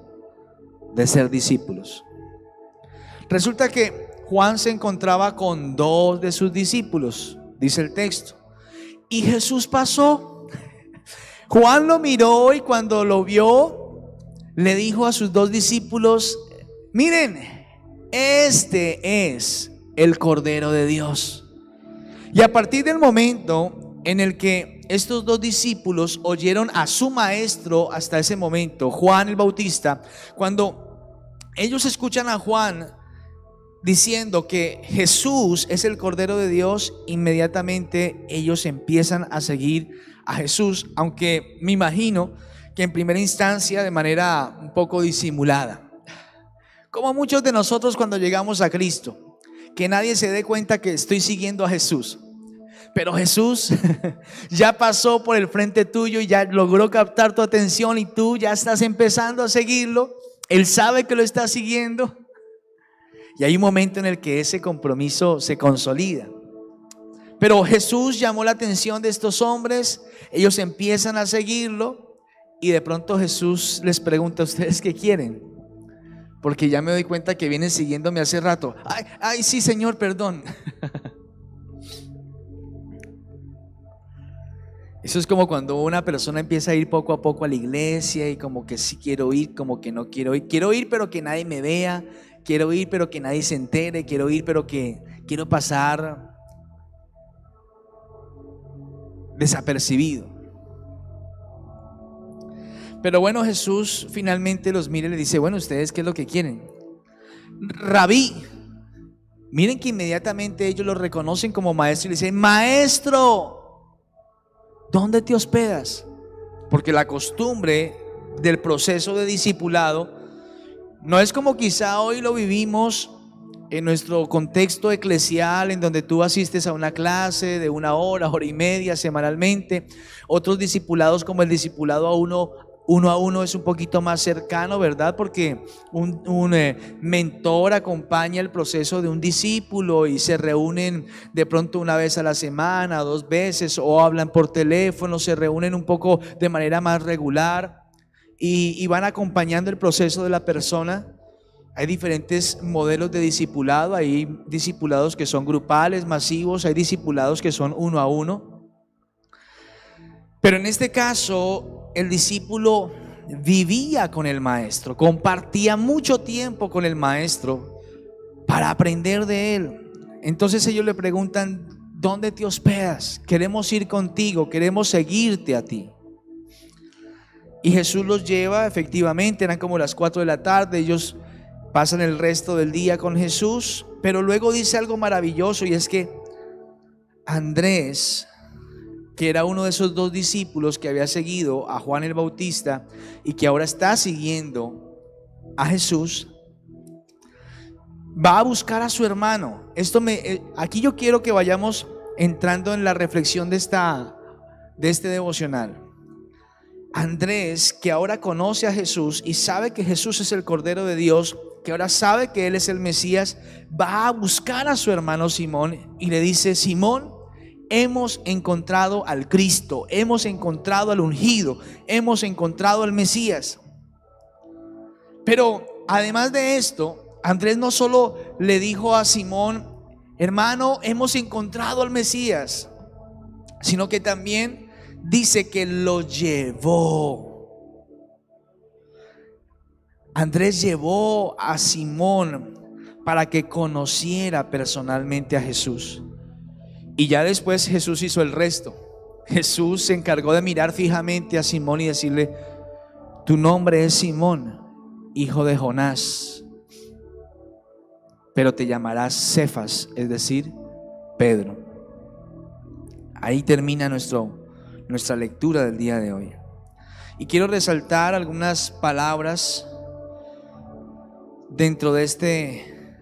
S1: de ser discípulos. Resulta que Juan se encontraba con dos de sus discípulos, dice el texto, y Jesús pasó. Juan lo miró y cuando lo vio, le dijo a sus dos discípulos: miren, este es el Cordero de Dios. Y a partir del momento en el que estos dos discípulos oyeron a su maestro, hasta ese momento, Juan el Bautista, cuando ellos escuchan a Juan diciendo que Jesús es el Cordero de Dios, inmediatamente ellos empiezan a seguir a Jesús, aunque me imagino que en primera instancia de manera un poco disimulada, como muchos de nosotros cuando llegamos a Cristo, que nadie se dé cuenta que estoy siguiendo a Jesús, pero Jesús ya pasó por el frente tuyo y ya logró captar tu atención y tú ya estás empezando a seguirlo. Él sabe que lo estás siguiendo y hay un momento en el que ese compromiso se consolida. Pero Jesús llamó la atención de estos hombres, ellos empiezan a seguirlo y de pronto Jesús les pregunta: ¿ustedes qué quieren? Porque ya me doy cuenta que vienen siguiéndome hace rato. Ay, sí, Señor, perdón. Eso es como cuando una persona empieza a ir poco a poco a la iglesia y como que sí quiero ir, como que no quiero ir. Quiero ir pero que nadie me vea, quiero ir pero que nadie se entere, quiero ir pero que quiero pasar desapercibido. Pero bueno, Jesús finalmente los mira y le dice: bueno, ¿ustedes qué es lo que quieren? Rabí. Miren que inmediatamente ellos lo reconocen como maestro y le dicen: maestro, ¿dónde te hospedas? Porque la costumbre del proceso de discipulado no es como quizá hoy lo vivimos en nuestro contexto eclesial, en donde tú asistes a una clase de 1 hora, hora y media semanalmente. Otros discipulados, como el discipulado uno a uno, es un poquito más cercano, ¿verdad? Porque un mentor acompaña el proceso de un discípulo y se reúnen de pronto una vez a la semana, 2 veces, o hablan por teléfono, se reúnen un poco de manera más regular y van acompañando el proceso de la persona. Hay diferentes modelos de discipulado, hay discipulados que son grupales, masivos, hay discipulados que son 1 a 1. Pero en este caso, el discípulo vivía con el maestro, compartía mucho tiempo con el maestro para aprender de él. Entonces ellos le preguntan: ¿dónde te hospedas? Queremos ir contigo, queremos seguirte a ti. Y Jesús los lleva, efectivamente, eran como las 4 de la tarde, ellos pasan el resto del día con Jesús, pero luego dice algo maravilloso, y es que Andrés, que era uno de esos 2 discípulos que había seguido a Juan el Bautista y que ahora está siguiendo a Jesús, va a buscar a su hermano. Aquí yo quiero que vayamos entrando en la reflexión de este devocional. Andrés, que ahora conoce a Jesús y sabe que Jesús es el Cordero de Dios, que ahora sabe que Él es el Mesías, va a buscar a su hermano Simón y le dice: Simón, hemos encontrado al Cristo, hemos encontrado al ungido, hemos encontrado al Mesías. Pero además de esto, Andrés no solo le dijo a Simón: hermano, hemos encontrado al Mesías, sino que también dice que lo llevó. Andrés llevó a Simón para que conociera personalmente a Jesús. Y ya después Jesús hizo el resto. Jesús se encargó de mirar fijamente a Simón y decirle: tu nombre es Simón, hijo de Jonás, pero te llamarás Cefas, es decir, Pedro. Ahí termina nuestra lectura del día de hoy. Y quiero resaltar algunas palabras dentro de este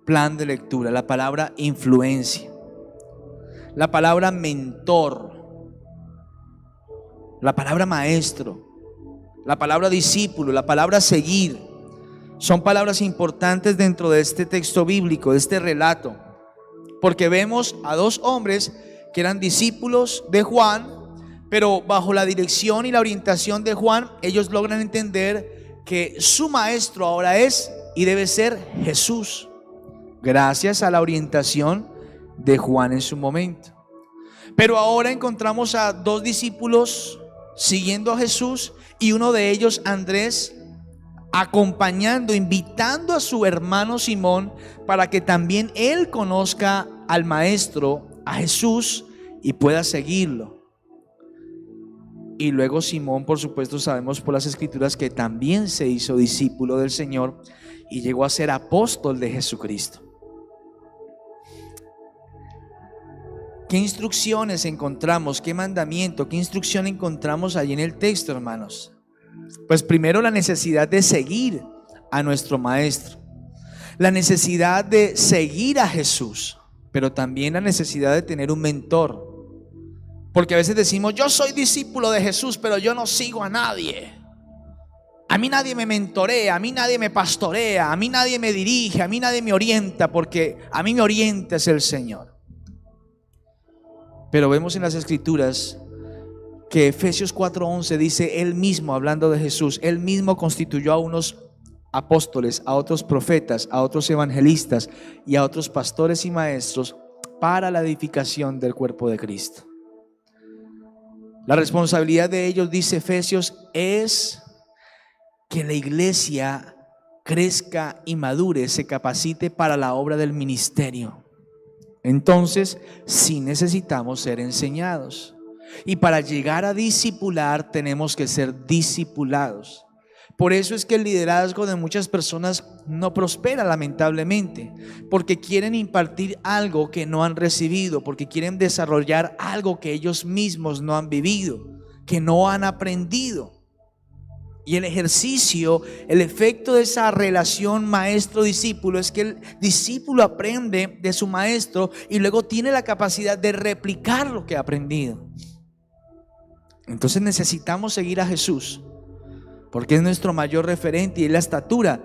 S1: plan de lectura. La palabra influencia, la palabra mentor, la palabra maestro, la palabra discípulo, la palabra seguir. Son palabras importantes dentro de este texto bíblico, de este relato, porque vemos a dos hombres que eran discípulos de Juan, pero bajo la dirección y la orientación de Juan, ellos logran entender que su maestro ahora es y debe ser Jesús, gracias a la orientación de Juan en su momento. Pero ahora encontramos a dos discípulos siguiendo a Jesús, y uno de ellos, Andrés, acompañando, invitando a su hermano Simón para que también él conozca al maestro, a Jesús, y pueda seguirlo. Y luego Simón, por supuesto, sabemos por las escrituras que también se hizo discípulo del Señor y llegó a ser apóstol de Jesucristo. ¿Qué instrucciones encontramos? ¿Qué mandamiento? ¿Qué instrucción encontramos allí en el texto, hermanos? Pues primero, la necesidad de seguir a nuestro maestro, la necesidad de seguir a Jesús, pero también la necesidad de tener un mentor. Porque a veces decimos: yo soy discípulo de Jesús, pero yo no sigo a nadie. A mí nadie me mentorea, a mí nadie me pastorea, a mí nadie me dirige, a mí nadie me orienta, porque a mí me orienta es el Señor. Pero vemos en las escrituras que Efesios 4:11 dice: Él mismo, hablando de Jesús, Él mismo constituyó a unos apóstoles, a otros profetas, a otros evangelistas y a otros pastores y maestros para la edificación del cuerpo de Cristo. La responsabilidad de ellos, dice Efesios, es que la iglesia crezca y madure, se capacite para la obra del ministerio. Entonces, sí necesitamos ser enseñados. Y para llegar a discipular tenemos que ser discipulados. Por eso es que el liderazgo de muchas personas no prospera, lamentablemente, porque quieren impartir algo que no han recibido, porque quieren desarrollar algo que ellos mismos no han vivido, que no han aprendido. Y el ejercicio, el efecto de esa relación maestro-discípulo es que el discípulo aprende de su maestro y luego tiene la capacidad de replicar lo que ha aprendido. Entonces necesitamos seguir a Jesús, porque es nuestro mayor referente, y es la estatura.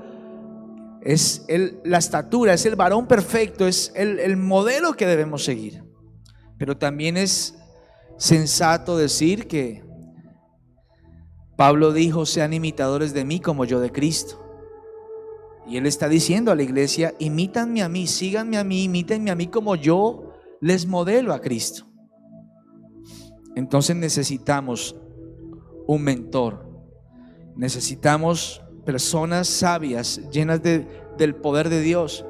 S1: Es el varón perfecto, es el modelo que debemos seguir. Pero también es sensato decir que Pablo dijo: sean imitadores de mí como yo de Cristo. Y él está diciendo a la iglesia: imítanme a mí, síganme a mí, imítenme a mí como yo les modelo a Cristo. Entonces necesitamos un mentor, necesitamos personas sabias, llenas del poder de Dios,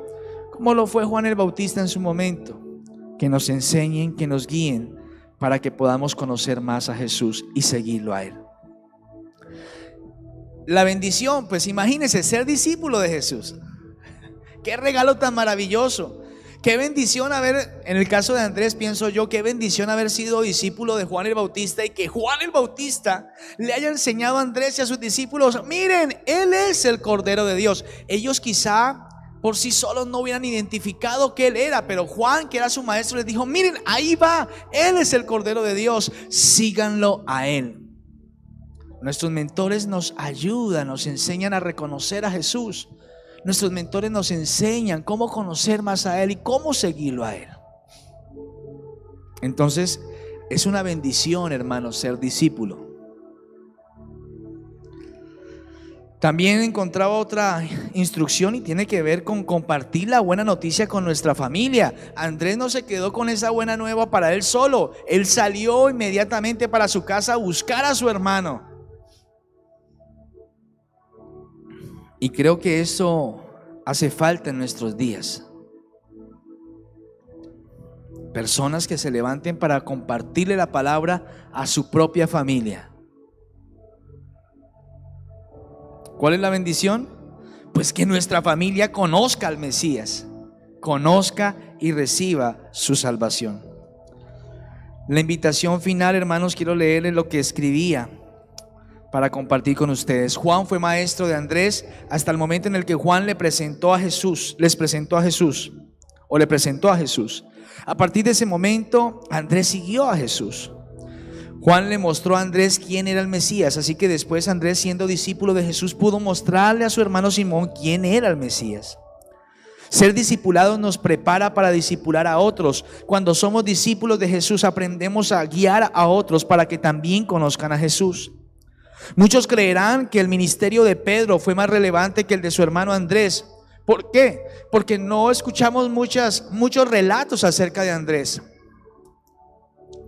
S1: como lo fue Juan el Bautista en su momento, que nos enseñen, que nos guíen para que podamos conocer más a Jesús y seguirlo a Él. La bendición, pues imagínense ser discípulo de Jesús. Qué regalo tan maravilloso. Qué bendición haber, en el caso de Andrés, pienso yo, qué bendición haber sido discípulo de Juan el Bautista, y que Juan el Bautista le haya enseñado a Andrés y a sus discípulos: miren, Él es el Cordero de Dios. Ellos quizá por sí solos no hubieran identificado que Él era, pero Juan, que era su maestro, les dijo: miren, ahí va, Él es el Cordero de Dios, síganlo a Él. Nuestros mentores nos ayudan, nos enseñan a reconocer a Jesús. Nuestros mentores nos enseñan cómo conocer más a Él y cómo seguirlo a Él. Entonces, es una bendición, hermanos, ser discípulo. También encontraba otra instrucción y tiene que ver con compartir la buena noticia con nuestra familia. Andrés no se quedó con esa buena nueva para él solo. Él salió inmediatamente para su casa a buscar a su hermano. Y creo que eso hace falta en nuestros días. Personas que se levanten para compartirle la palabra a su propia familia. ¿Cuál es la bendición? Pues que nuestra familia conozca al Mesías, conozca y reciba su salvación. La invitación final, hermanos, quiero leerles lo que escribía para compartir con ustedes. Juan fue maestro de Andrés hasta el momento en el que Juan le presentó a Jesús. A partir de ese momento, Andrés siguió a Jesús. Juan le mostró a Andrés quién era el Mesías, así que después Andrés, siendo discípulo de Jesús, pudo mostrarle a su hermano Simón quién era el Mesías. Ser discipulados nos prepara para discipular a otros. Cuando somos discípulos de Jesús, aprendemos a guiar a otros para que también conozcan a Jesús. Muchos creerán que el ministerio de Pedro fue más relevante que el de su hermano Andrés. ¿Por qué? Porque no escuchamos muchos relatos acerca de Andrés.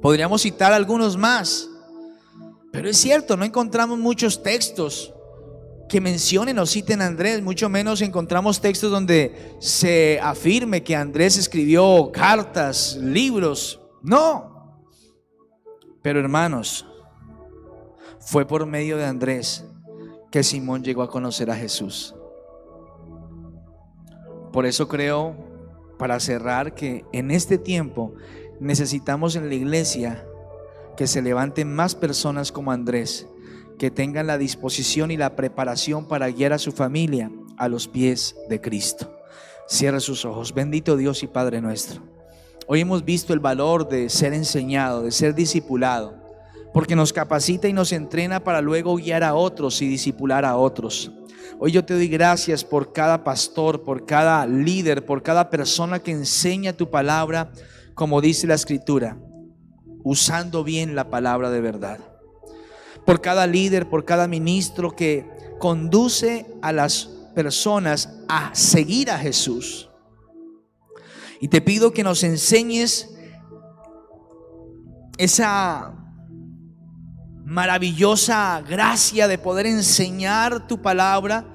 S1: Podríamos citar algunos más, pero es cierto, no encontramos muchos textos que mencionen o citen a Andrés, mucho menos encontramos textos donde se afirme que Andrés escribió cartas, libros. No. Pero hermanos, fue por medio de Andrés que Simón llegó a conocer a Jesús. Por eso creo, para cerrar, que en este tiempo necesitamos en la iglesia que se levanten más personas como Andrés, que tengan la disposición y la preparación para guiar a su familia a los pies de Cristo. Cierre sus ojos. Bendito Dios y Padre nuestro, hoy hemos visto el valor de ser enseñado, de ser discipulado, porque nos capacita y nos entrena para luego guiar a otros y discipular a otros. Hoy yo te doy gracias por cada pastor, por cada líder, por cada persona que enseña tu palabra, como dice la Escritura, usando bien la palabra de verdad. Por cada líder, por cada ministro que conduce a las personas a seguir a Jesús. Y te pido que nos enseñes esa maravillosa gracia de poder enseñar tu palabra,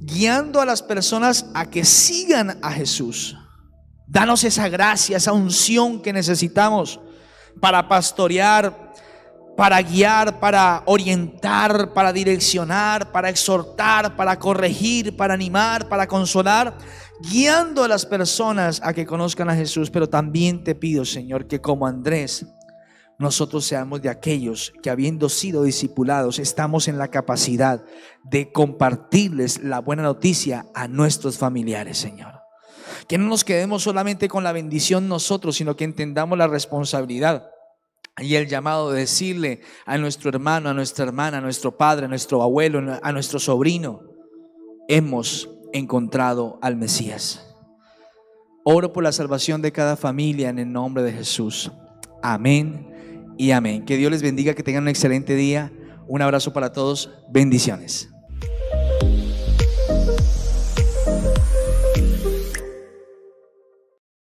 S1: guiando a las personas a que sigan a Jesús. Danos esa gracia, esa unción que necesitamos para pastorear, para guiar, para orientar, para direccionar, para exhortar, para corregir, para animar, para consolar, guiando a las personas a que conozcan a Jesús. Pero también te pido, Señor, que como Andrés, nosotros seamos de aquellos que, habiendo sido discipulados, estamos en la capacidad de compartirles la buena noticia a nuestros familiares, Señor. Que no nos quedemos solamente con la bendición nosotros, sino que entendamos la responsabilidad y el llamado de decirle a nuestro hermano, a nuestra hermana, a nuestro padre, a nuestro abuelo, a nuestro sobrino: hemos encontrado al Mesías. Oro por la salvación de cada familia en el nombre de Jesús. Amén y amén. Que Dios les bendiga, que tengan un excelente día. Un abrazo para todos. Bendiciones.